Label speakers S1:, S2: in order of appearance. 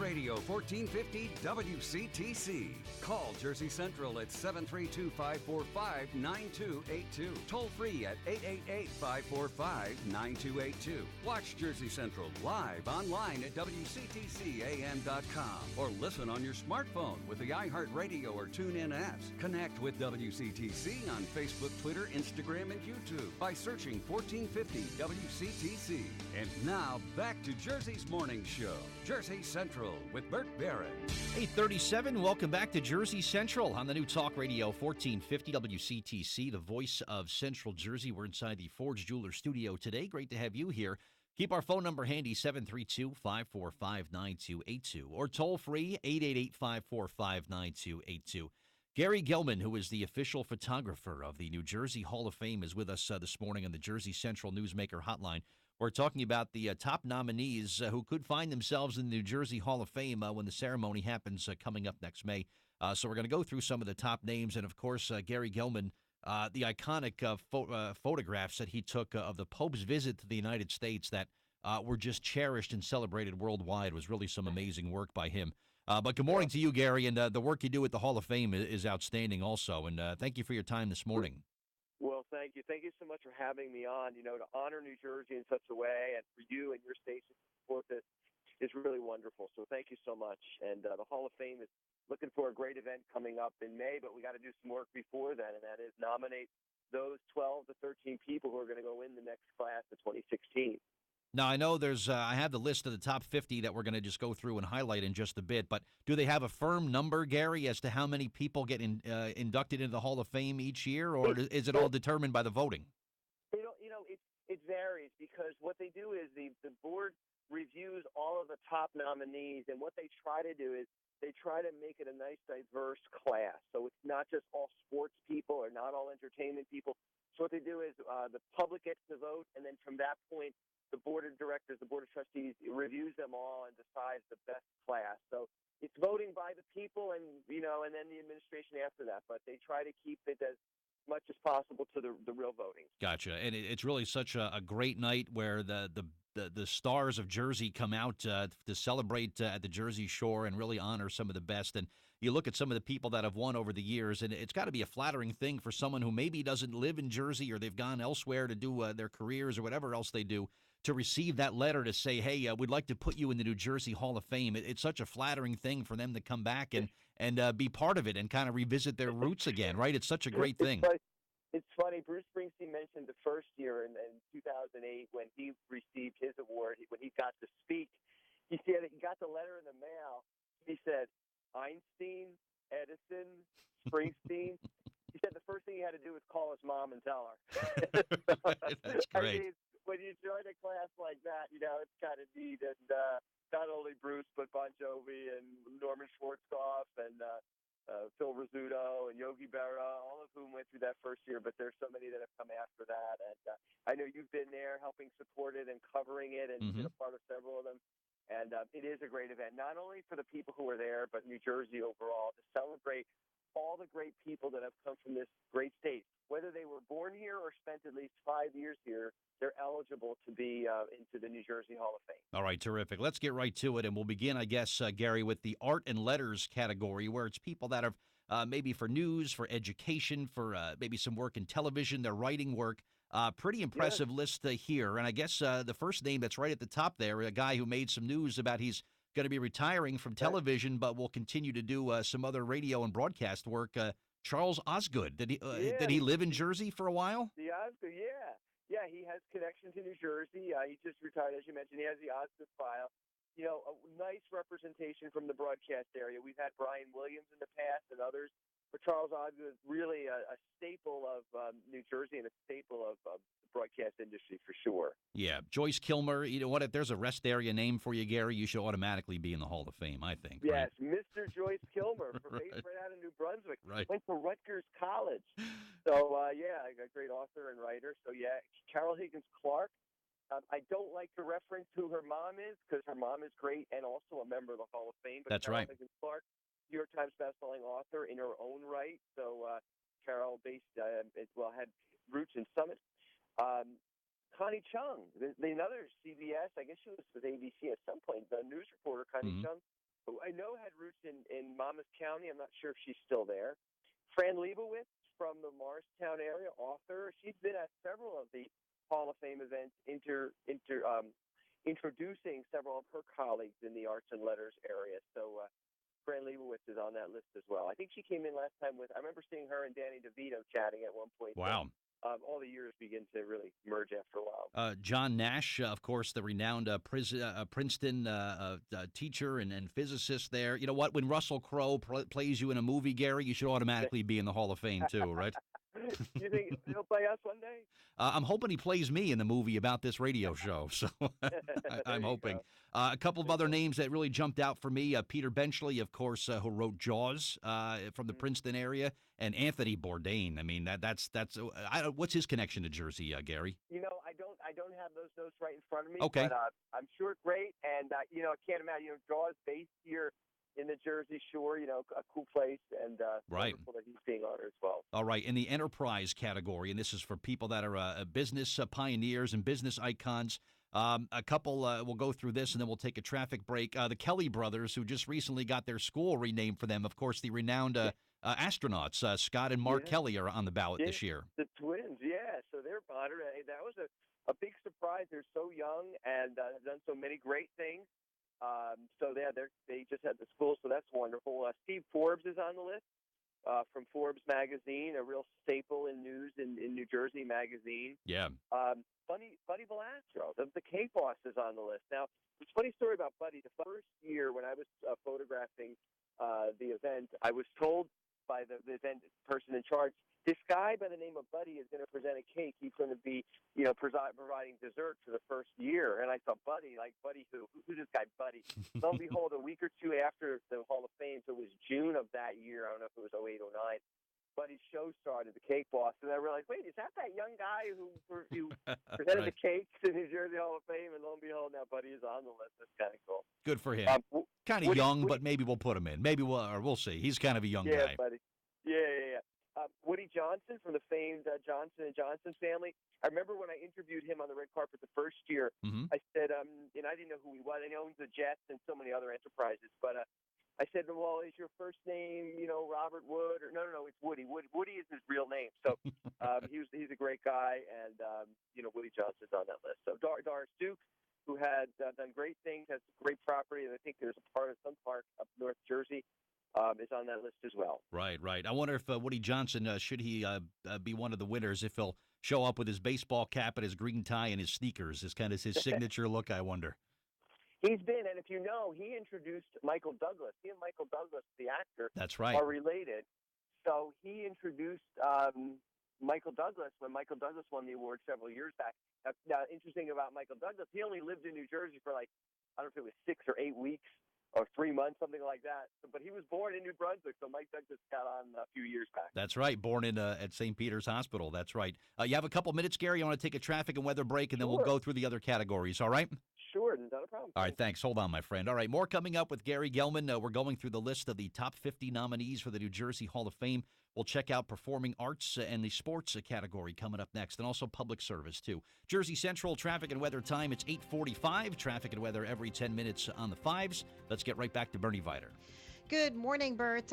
S1: Radio 1450 WCTC. Call Jersey Central at 732-545-9282. Toll free at 888-545-9282. Watch Jersey Central live online at WCTCAM.com or listen on your smartphone with the iHeartRadio or TuneIn apps. Connect with WCTC on Facebook, Twitter, Instagram, and YouTube by searching 1450 WCTC. And now back to Jersey's Morning Show, Jersey Central with Bert Barrett.
S2: 8:37. Welcome back to Jersey Central on the new Talk Radio 1450 WCTC, the voice of Central Jersey. We're inside the Forge Jeweler studio today. Great to have you here. Keep our phone number handy, 732-545-9282, or toll free, 888-545-9282. Gary Gellman, who is the official photographer of the New Jersey Hall of Fame, is with us this morning on the Jersey Central Newsmaker Hotline. We're talking about the top nominees who could find themselves in the New Jersey Hall of Fame when the ceremony happens coming up next May. So we're going to go through some of the top names. And, of course, Gary Gellman, the iconic photographs that he took of the Pope's visit to the United States that were just cherished and celebrated worldwide was really some amazing work by him. But good morning to you, Gary, and the work you do at the Hall of Fame is outstanding also. And thank you for your time this morning.
S3: Well, thank you. Thank you so much for having me on. You know, to honor New Jersey in such a way and for you and your station to support this is really wonderful. So thank you so much. And the Hall of Fame is looking for a great event coming up in May, but we got to do some work before then, and that is nominate those 12 to 13 people who are going to go in the next class of 2016.
S2: Now, I know there's I have the list of the top 50 that we're going to just go through and highlight in just a bit, but do they have a firm number, Gary, as to how many people get inducted into the Hall of Fame each year, or is it all determined by the voting?
S3: It varies because what they do is the board reviews all of the top nominees, and what they try to do is they try to make it a nice, diverse class. So it's not just all sports people or not all entertainment people. So what they do is the public gets to vote, and then from that point, the board of directors, the board of trustees reviews them all and decides the best class. So it's voting by the people and then the administration after that. But they try to keep it as much as possible to the real voting.
S2: Gotcha. And it's really such a great night where the stars of Jersey come out to celebrate at the Jersey Shore and really honor some of the best. And you look at some of the people that have won over the years, and it's got to be a flattering thing for someone who maybe doesn't live in Jersey or they've gone elsewhere to do their careers or whatever else they do, to receive that letter to say, hey, we'd like to put you in the New Jersey Hall of Fame. It's such a flattering thing for them to come back and be part of it and kind of revisit their roots again, right? It's such a great thing.
S3: It's funny. Bruce Springsteen mentioned the first year in 2008 when he received his award, when he got to speak. He said he got the letter in the mail. He said, Einstein, Edison, Springsteen. He said the first thing he had to do was call his mom and tell her.
S2: That's great.
S3: I mean, when you join a class like that, it's kind of neat. And not only Bruce, but Bon Jovi and Norman Schwarzkopf and Phil Rizzuto and Yogi Berra, all of whom went through that first year, but there's so many that have come after that. And I know you've been there helping support it and covering it and been a part of several of them. And it is a great event, not only for the people who are there, but New Jersey overall, to celebrate all the great people that have come from this great state. Whether they were born here or spent at least 5 years here, they're eligible to be into the New Jersey Hall of Fame.
S2: All right, terrific. Let's get right to it, and we'll begin, I guess, Gary, with the art and letters category, where it's people that have maybe for news, for education, for maybe some work in television, their writing work. Pretty impressive list here. And I guess the first name that's right at the top there, a guy who made some news about he's going to be retiring from television, but will continue to do some other radio and broadcast work. Charles Osgood. Did he live in Jersey for a while?
S3: The Osgood, yeah. Yeah, he has connection to New Jersey. He just retired, as you mentioned. He has the Osgood file. A nice representation from the broadcast area. We've had Brian Williams in the past and others. But Charles Osgood is really a staple of New Jersey and a staple of the broadcast industry for sure.
S2: Yeah, Joyce Kilmer. You know what? If there's a rest area name for you, Gary, you should automatically be in the Hall of Fame, I think.
S3: Yes,
S2: right?
S3: Mr. Joyce Kilmer, right out of New Brunswick.
S2: Right.
S3: Went to Rutgers College. So, a great author and writer. So, Carol Higgins Clark. I don't like to reference who her mom is because her mom is great and also a member of the Hall of Fame. But
S2: That's
S3: Carol
S2: right.
S3: Higgins Clark, New York Times bestselling author in her own right. So Carol had roots in Summit. Connie Chung, another CBS, I guess she was with ABC at some point, the news reporter, Connie Chung, who I know had roots in Monmouth County. I'm not sure if she's still there. Fran Lebowitz from the Morristown area, author. She's been at several of the Hall of Fame events, introducing several of her colleagues in the arts and letters area. So Fran Lebowitz is on that list as well. I think she came in last time I remember seeing her and Danny DeVito chatting at one point.
S2: Wow.
S3: All the years begin to really merge after a while.
S2: John Nash, of course, the renowned Princeton teacher and physicist there. You know what? When Russell Crowe plays you in a movie, Gary, you should automatically be in the Hall of Fame, too, right?
S3: You think he'll play us one day?
S2: I'm hoping he plays me in the movie about this radio show, so I'm hoping. A couple of other names that really jumped out for me, Peter Benchley, of course, who wrote Jaws from the Princeton area, and Anthony Bourdain. I mean, that's what's his connection to Jersey, Gary?
S3: You know, I don't have those notes right in front of me,
S2: okay.
S3: But I'm sure it's great, and, I can't imagine, Jaws based here in the Jersey Shore, a cool place, and
S2: right.
S3: wonderful that he's being honored as well.
S2: All right, in the enterprise category, and this is for people that are business pioneers and business icons, a couple, we'll go through this, and then we'll take a traffic break. The Kelly brothers, who just recently got their school renamed for them, of course, the renowned astronauts, Scott and Mark Kelly, are on the ballot this year.
S3: The twins, so they're honored. That was a big surprise. They're so young and have done so many great things. So they just had the school, so that's wonderful. Steve Forbes is on the list from Forbes magazine, a real staple in news in New Jersey magazine.
S2: Yeah.
S3: Buddy Valastro, the K-Boss, is on the list. Now, it's a funny story about Buddy. The first year when I was photographing the event, I was told by the event person in charge, this guy by the name of Buddy is going to present a cake. He's going to be, providing dessert for the first year. And I thought, Buddy who? Who's this guy, Buddy? Lo and behold, a week or two after the Hall of Fame, so it was June of that year. I don't know if it was 08, 09. Buddy's show started, the Cake Boss, and I realized, wait, is that young guy who presented
S2: right.
S3: the cakes in New Jersey Hall of Fame? And lo and behold, now Buddy is on the list. That's kind of cool.
S2: Good for him. Kind of young, but maybe we'll put him in. Maybe we'll see. He's kind of a young guy.
S3: Buddy. Yeah. Woody Johnson from the famed Johnson & Johnson family. I remember when I interviewed him on the red carpet the first year, I said, I didn't know who he was. I know he owns the Jets and so many other enterprises, but I said, well, is your first name, Robert Wood? Or no, it's Woody. Woody is his real name. So he's a great guy, and, Woody Johnson's on that list. So Doris Duke, who had done great things, has great property, and I think there's some park up North Jersey, is on that list as well.
S2: Right. I wonder if Woody Johnson, should he be one of the winners, if he'll show up with his baseball cap and his green tie and his sneakers, is kind of his signature look, I wonder.
S3: He's been, and if you know, he introduced Michael Douglas. He and Michael Douglas, the actor,
S2: that's right,
S3: are related. So he introduced Michael Douglas when Michael Douglas won the award several years back. Now, interesting about Michael Douglas, he only lived in New Jersey for I don't know if it was 6 or 8 weeks or 3 months, something like that. But he was born in New Brunswick, so Mike Douglas got on a few years back.
S2: That's right, born in at St. Peter's Hospital. That's right. You have a couple minutes, Gary? I want to take a traffic and weather break, and then we'll go through the other categories, all right?
S3: Sure, not a problem.
S2: All right, thanks. Hold on, my friend. All right, more coming up with Gary Gellman. We're going through the list of the top 50 nominees for the New Jersey Hall of Fame. We'll check out performing arts and the sports category coming up next, and also public service, too. Jersey Central traffic and weather time, it's 8:45. Traffic and weather every 10 minutes on the 5s. Let's get right back to Bernie Viter.
S4: Good morning, Bert.